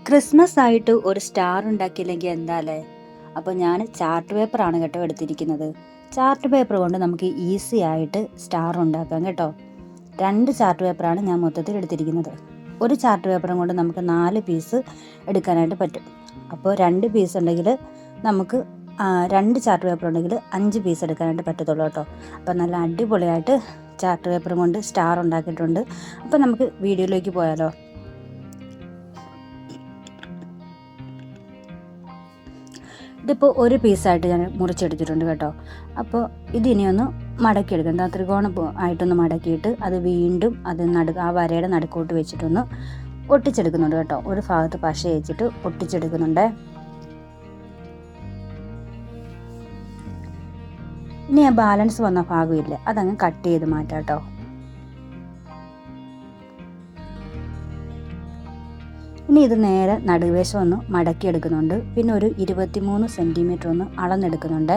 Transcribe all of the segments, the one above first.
Christmas ആയിട്ട് ഒരു star ഉണ്ടാക്കിയില്ലെങ്കിൽ എന്താല്ലേ. അപ്പോൾ ഞാൻ ചാർട്ട് പേപ്പറാണ് കേട്ടോ എടുത്തിരിക്കുന്നത്. ചാർട്ട് പേപ്പർ കൊണ്ട് നമുക്ക് ഈസി ആയിട്ട് സ്റ്റാർ ഉണ്ടാക്കാം കേട്ടോ. 2 ചാർട്ട് പേപ്പറാണ് ഞാൻ മൊത്തത്തിൽ എടുത്തിരിക്കുന്നത്. ഒരു ചാർട്ട് പേപ്പറും കൊണ്ട് നമുക്ക് 4 പീസ് എടുക്കാനായിട്ട് പറ്റും. അപ്പോൾ 2 പീസ് ഉണ്ടെങ്കിൽ നമുക്ക് 2 ചാർട്ട് പേപ്പർ ഉണ്ടെങ്കിൽ 5 പീസ് എടുക്കാനായിട്ട് പറ്റത്തുള്ളൂ കേട്ടോ. അപ്പോൾ നല്ല അടിപൊളിയായിട്ട് ചാർട്ട് പേപ്പറും കൊണ്ട് സ്റ്റാർ ഉണ്ടാക്കിയിട്ടുണ്ട്. അപ്പോൾ നമുക്ക് വീഡിയോയിലേക്ക് പോയാലോ. ഇതിപ്പോൾ ഒരു പീസായിട്ട് ഞാൻ മുറിച്ചെടുത്തിട്ടുണ്ട് കേട്ടോ. അപ്പോൾ ഇതിനി ഒന്ന് മടക്കിയെടുക്കാം. എന്താ ത്രികോണം ആയിട്ടൊന്ന് മടക്കിയിട്ട് അത് വീണ്ടും അത് ആ വരയുടെ നടുക്കോട്ട് വെച്ചിട്ടൊന്ന് ഒട്ടിച്ചെടുക്കുന്നുണ്ട് കേട്ടോ. ഒരു ഭാഗത്ത് പശ വെച്ചിട്ട് ഒട്ടിച്ചെടുക്കുന്നുണ്ട്. ഇനി ആ ബാലൻസ് വന്ന ഭാഗമില്ല, അതങ്ങ് കട്ട് ചെയ്ത് മാറ്റാം കേട്ടോ. ഇനി ഇത് നേരെ നടുവശം ഒന്ന് മടക്കിയെടുക്കുന്നുണ്ട്. പിന്നെ ഒരു 23 സെൻറ്റിമീറ്റർ ഒന്ന് അളന്നെടുക്കുന്നുണ്ട്.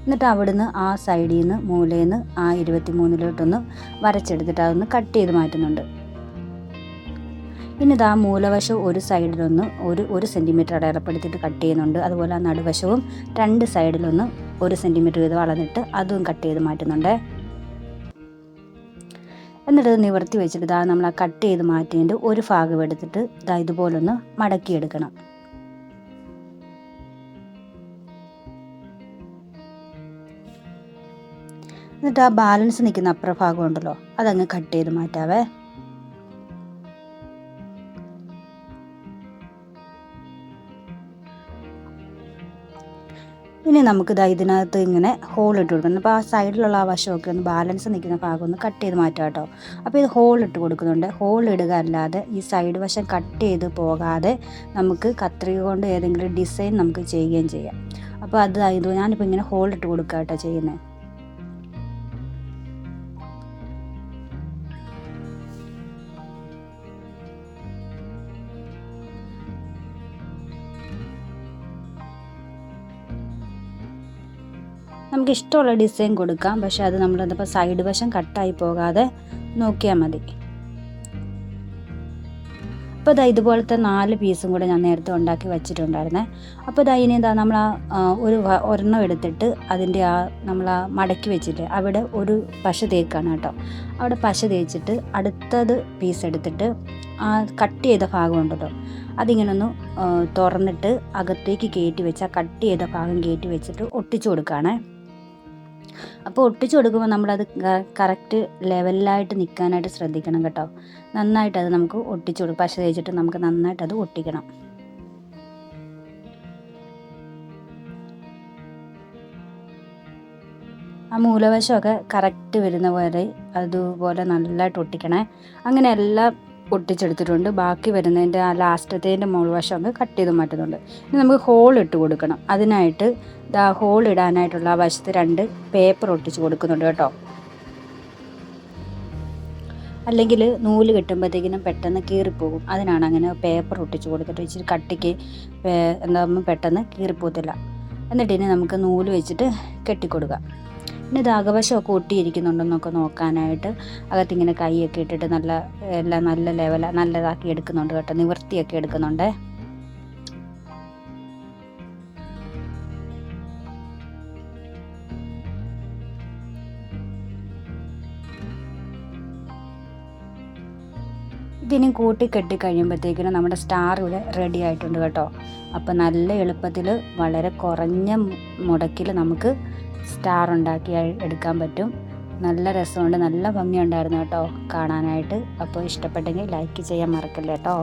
എന്നിട്ട് അവിടുന്ന് ആ സൈഡിൽ നിന്ന് മൂലയിൽ നിന്ന് ആ 23-ലോട്ടൊന്ന് വരച്ചെടുത്തിട്ട് അതൊന്ന് കട്ട് ചെയ്ത് മാറ്റുന്നുണ്ട്. ഇനി ഇത് ആ മൂലവശം ഒരു സൈഡിലൊന്ന് ഒരു സെൻറ്റിമീറ്റർ അടയാളപ്പെടുത്തിയിട്ട് കട്ട് ചെയ്യുന്നുണ്ട്. അതുപോലെ ആ നടുവശവും 2 സൈഡിലൊന്ന് 1 സെൻറ്റിമീറ്റർ വീതം അളന്നിട്ട് അതും കട്ട് ചെയ്ത് മാറ്റുന്നുണ്ട്. എന്നിട്ട് നിവർത്തി വെച്ചിട്ട് നമ്മൾ ആ കട്ട് ചെയ്ത് മാറ്റിയിട്ട് ഒരു ഭാഗം എടുത്തിട്ട് ഇതുപോലൊന്ന് മടക്കിയെടുക്കണം. എന്നിട്ട് ആ ബാലൻസ് നിൽക്കുന്ന അപ്പുറ ഭാഗം ഉണ്ടല്ലോ, അതങ്ങ് കട്ട് ചെയ്ത് മാറ്റാവേ. ഇനി നമുക്ക് ഇതിനകത്ത് ഇങ്ങനെ ഹോൾ ഇട്ട് കൊടുക്കണം. അപ്പോൾ ആ സൈഡിലുള്ള ആ വശമൊക്കെ ഒന്ന് ബാലൻസ് നിൽക്കുന്ന ഭാഗം ഒന്ന് കട്ട് ചെയ്ത് മാറ്റാം കേട്ടോ. അപ്പോൾ ഇത് ഹോൾ ഇട്ട് കൊടുക്കുന്നുണ്ട്. ഹോൾ ഇടുക അല്ലാതെ ഈ സൈഡ് വശം കട്ട് ചെയ്ത് പോകാതെ നമുക്ക് കത്രിക കൊണ്ട് ഏതെങ്കിലും ഡിസൈൻ നമുക്ക് ചെയ്യുകയും ചെയ്യാം. അപ്പോൾ ഞാനിപ്പോൾ ഇങ്ങനെ ഹോൾ ഇട്ട് കൊടുക്കുക കേട്ടോ ചെയ്യുന്നത്. നമുക്ക് ഇഷ്ടമുള്ള ഡിസൈൻ കൊടുക്കാം, പക്ഷെ അത് നമ്മളതിപ്പോൾ സൈഡ് വശം കട്ടായി പോകാതെ നോക്കിയാൽ മതി. അപ്പോൾ ഇതുപോലത്തെ 4 പീസും കൂടെ ഞാൻ നേരത്തെ ഉണ്ടാക്കി വെച്ചിട്ടുണ്ടായിരുന്നേ. അപ്പോൾ ഇനി നമ്മൾ ഒരെണ്ണം എടുത്തിട്ട് അതിൻ്റെ നമ്മൾ മടക്കി വെച്ചിട്ട് അവിടെ ഒരു പശ തേക്കാണ് കേട്ടോ. അവിടെ പശ തേച്ചിട്ട് അടുത്തത് പീസ് എടുത്തിട്ട് ആ കട്ട് ചെയ്ത ഭാഗം ഉണ്ടല്ലോ, അതിങ്ങനെ ഒന്ന് തുറന്നിട്ട് അകത്തേക്ക് കയറ്റി വെച്ച് ആ കട്ട് ചെയ്ത ഭാഗം കയറ്റി വെച്ചിട്ട് ഒട്ടിച്ചു കൊടുക്കുകയാണേ. അപ്പോൾ ഒട്ടിച്ചു കൊടുക്കുമ്പോൾ നമ്മളത് കറക്റ്റ് ലെവലിലായിട്ട് നിൽക്കാനായിട്ട് ശ്രദ്ധിക്കണം കേട്ടോ. നന്നായിട്ട് അത് നമുക്ക് ഒട്ടിച്ചു കൊടുക്കും. പശ തേച്ചിട്ട് നമുക്ക് നന്നായിട്ട് അത് ഒട്ടിക്കണം. ആ മൂലവശമൊക്കെ കറക്റ്റ് വരുന്ന പോലെ അതുപോലെ നല്ലതായിട്ട് ഒട്ടിക്കണേ. അങ്ങനെ എല്ലാം ഒട്ടിച്ചെടുത്തിട്ടുണ്ട്. ബാക്കി വരുന്നതിൻ്റെ ആ ലാസ്റ്റത്തേൻ്റെ മുകൾവശമൊക്കെ കട്ട് ചെയ്ത് മാറ്റുന്നുണ്ട്. ഇനി നമുക്ക് ഹോൾ ഇട്ട് കൊടുക്കണം. അതിനായിട്ട് ഹോൾ ഇടാനായിട്ടുള്ള ആ വശത്ത് 2 പേപ്പർ ഒട്ടിച്ച് കൊടുക്കുന്നുണ്ട് കേട്ടോ. അല്ലെങ്കിൽ നൂല് കെട്ടുമ്പോഴത്തേക്കിനും പെട്ടെന്ന് കീറിപ്പോകും. അതിനാണ് അങ്ങനെ പേപ്പർ ഒട്ടിച്ച് കൊടുത്തിട്ട് ഇച്ചിരി കട്ടിക്ക് എന്താകുമ്പോൾ പെട്ടെന്ന് കീറിപ്പോകത്തില്ല. എന്നിട്ട് ഇനി നമുക്ക് നൂല് വെച്ചിട്ട് കെട്ടിക്കൊടുക്കാം. പിന്നെ അകവശമൊക്കെ ഒട്ടിയിരിക്കുന്നുണ്ടെന്നൊക്കെ നോക്കാനായിട്ട് അകത്തിങ്ങനെ കൈയൊക്കെ ഇട്ടിട്ട് നല്ല നല്ലതാക്കി എടുക്കുന്നുണ്ട് കേട്ടോ. നിവർത്തിയൊക്കെ എടുക്കുന്നുണ്ട്. ഇതിനി കൂട്ടിക്കെട്ടി കഴിയുമ്പോഴത്തേക്കിനും നമ്മുടെ സ്റ്റാർ ഇവിടെ റെഡി ആയിട്ടുണ്ട് കേട്ടോ. അപ്പോൾ നല്ല എളുപ്പത്തിൽ വളരെ കുറഞ്ഞ മുടക്കിൽ നമുക്ക് സ്റ്റാർ ഉണ്ടാക്കി എടുക്കാൻ പറ്റും. നല്ല രസമുണ്ട്, നല്ല ഭംഗിയുണ്ടായിരുന്നു കേട്ടോ കാണാനായിട്ട്. അപ്പോൾ ഇഷ്ടപ്പെട്ടെങ്കിൽ ലൈക്ക് ചെയ്യാൻ മറക്കല്ലേ കേട്ടോ.